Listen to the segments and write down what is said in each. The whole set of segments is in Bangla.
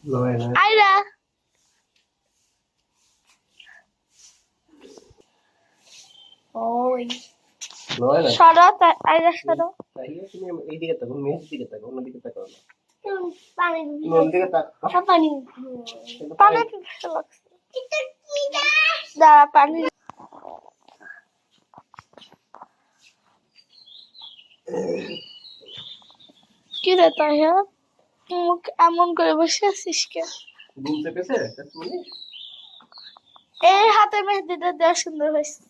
আইরা ওই সরো আইরা সরো এইদিকে তাকো মেয়ের দিকে তাকো অন্যদিকে তাকাও না পানি অন্যদিকে তাকাও পানি পানি পিপাসা লাগছে দাঁড়া পানি কি রে তাহিয়া মুখ এমন করে বসে আছিস কে ঘুম চেপেছে তুমি এই হাতে মেহেদিটা দেওয়া সুন্দর হয়েছে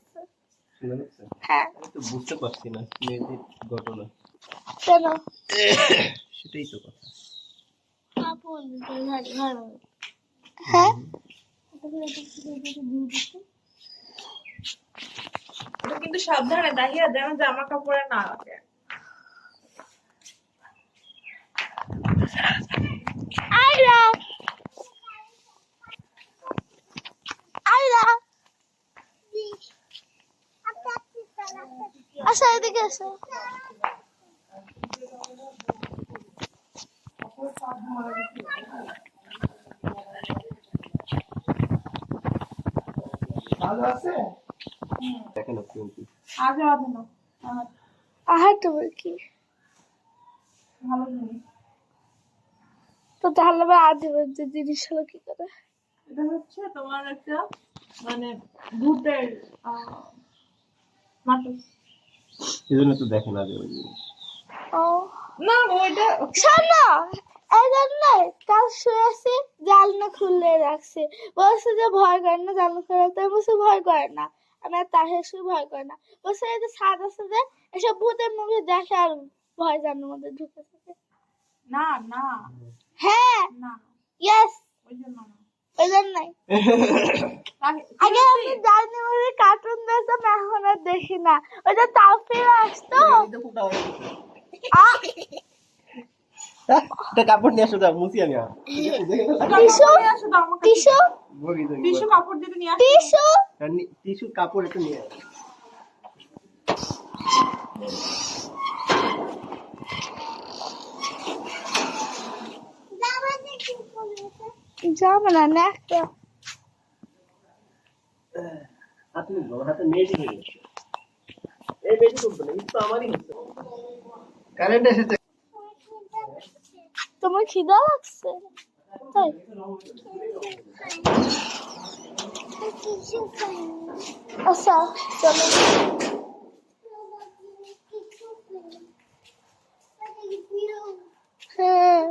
হ্যাঁ আমি তো বুঝতে পারছি না মেয়েদের ঘটনা কেন সেটাই তো কথা হ্যাঁ কিন্তু সাবধানে দাহিয়া যেন জামা কাপড়ে না লাগে আইরা আইরা আচ্ছা এদিকে এসো দেখেন আপনি আজও হবে না আহার তোমার কি ভালো জিনিস তো তাহলে আবার আজে বাজে জিনিস হলো কি করে এটা হচ্ছে তোমার একটা মানে ভূতের নাটক এই জন্য তো দেখেন আগে ওই জিনিস ও না ওইটা শোনো এই জন্য কাল শুয়েছি জানলা খুলে রাখছে বলছে যে ভয় করে না জানলা খুলে রাখতে আমি বলছি ভয় করে না আমি আর তাহের শুয়ে ভয় করে না বলছে এই যে ছাদ আছে যে এসব ভূতের মুভি দেখে আর ভয় জানার মধ্যে ঢুকে থাকে না না হ্যাঁ না ইয়েস ওই জন্য না ওই জন্যই আগে আমি জানি মুভি কার্টুন দেখতাম এখন আর দেখি না ওই যে তাফির আসতো এটা কাপড় নিয়ে আসো দাও মুছি আমি টিস্যু টিস্যু টিস্যু কাপড় দিতে নিয়ে আসো টিস্যু টিস্যু কাপড় একটু নিয়ে আসো যাবে না না একটা আপনি হাতে মেয়েটি হয়ে গেছে এই মেয়েটি করবে না কিন্তু আমারই হচ্ছে কারেন্ট এসেছে তোমার খিদা লাগছে তাই আচ্ছা চলো হ্যাঁ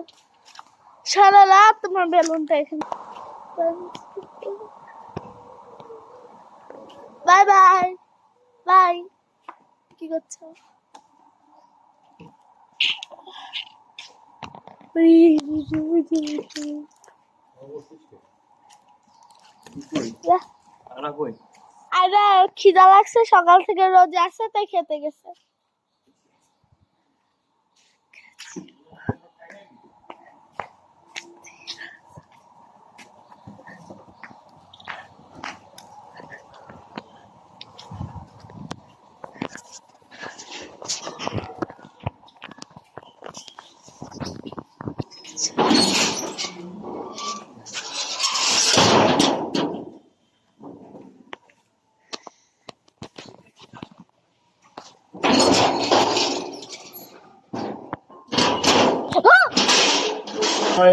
সারা রাত তোমার বেলুনটা এখানে বাই বাই বাই কি করছো আরে খিদা লাগছে সকাল থেকে রোজ আসছে তাই খেতে গেছে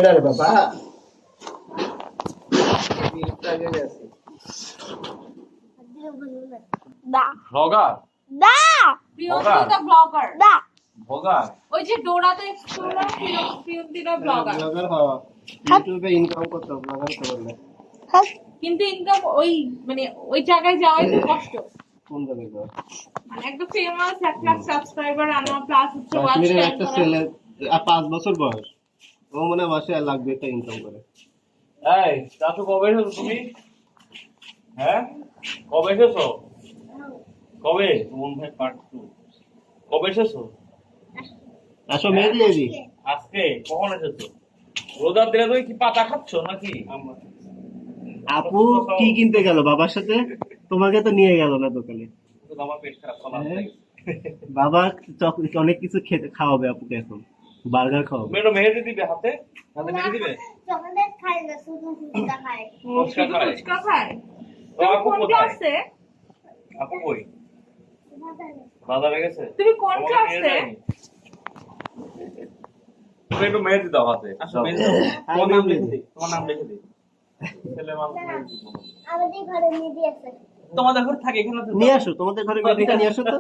রে বাবা দা ব্লগার দা প্রিয়ঙ্কিতা ব্লগার দা ব্লগার ওই যে ডোরাতে ছিল প্রিয়ঙ্কিতা ব্লগার ব্লগার হওয়া ইউটিউবে ইনকাম করতে ব্লগার তো বললে হ্যাঁ কিন্তু ইনকাম ওই মানে ওই জায়গায় যাওয়াই তো কষ্ট কোন জায়গায় যাও মানে একটা ফেমাস 1 লাখ সাবস্ক্রাইবার আনা প্লাস হচ্ছে ওয়াচ কাশ্মীরের টাইম একটা ছেলে 5 বছর বয়স ও মনে হয় মাসে 1 লাখ টাকা ইনকাম করে এই চাচু কবে এসেছো তুমি হ্যাঁ কবে এসেছো কবে মন ভাই পার্ট 2 কবে এসেছো আসো মেহেদি এদি আজকে কখন এসেছো রোজার দিনে তুমি কি পাতা খাচ্ছ নাকি আপু কি কিনতে গেল বাবার সাথে তোমাকে তো নিয়ে গেল না দোকানে আমার পেট খারাপ চলা বাবা অনেক কিছু খেতে খাওয়াবে আপুকে এখন বার্গার খাও। তুমি একটু মেহেদি দিবে হাতে, হাতে মেহেদি দিবে। চকলেট খায় না, শুধু ফুচকা খায়। ফুচকা শুধু খায়। ফুচকা খায়। তো আপু কোন কোথায়? ক্লাসে? আপু কই? বাজারে গেছে। তুমি কোন তোমাকে নিয়ে ক্লাসে? যায়নি? তুমি একটু মেহেদি দাও হাতে। আসো, দাও। মেহেদি দাও। তোমার নাম লিখে দিই, তোমার নাম লিখে দিই। ছেলে মানুষ মেহেদি দিব। আমাদের ঘরে মেহেদি আছে। তোমাদের ঘর থাকে এখানে তো। নিয়ে আসো, তোমাদের ঘরে মেহেদিটা নিয়ে আসো তো।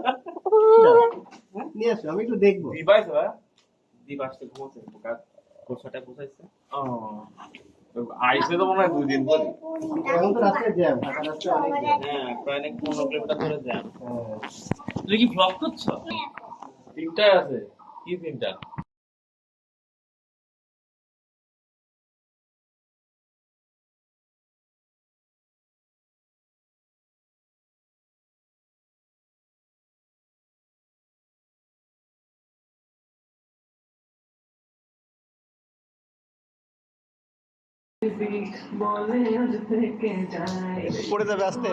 নিয়ে আসো, আমি একটু দেখবো। দিবাইছো হ্যাঁ? দিবা আসতে ঘুমোচ্ছে কাজ কোর্সটা বুঝাইছে। ও আইসে তো মনে হয় 2 দিন পরে। এখন তো রাস্তায় জ্যাম, ঢাকা রাস্তায় অনেক জ্যাম। হ্যাঁ প্রায় 15 কিলোমিটার ধরে জ্যাম। হ্যাঁ। তুমি কি ব্লগ করছো? তিনটা আছে। কি তিনটা? পড়ে যাবে আস্তে।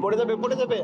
পড়ে যাবে, পড়ে যাবে।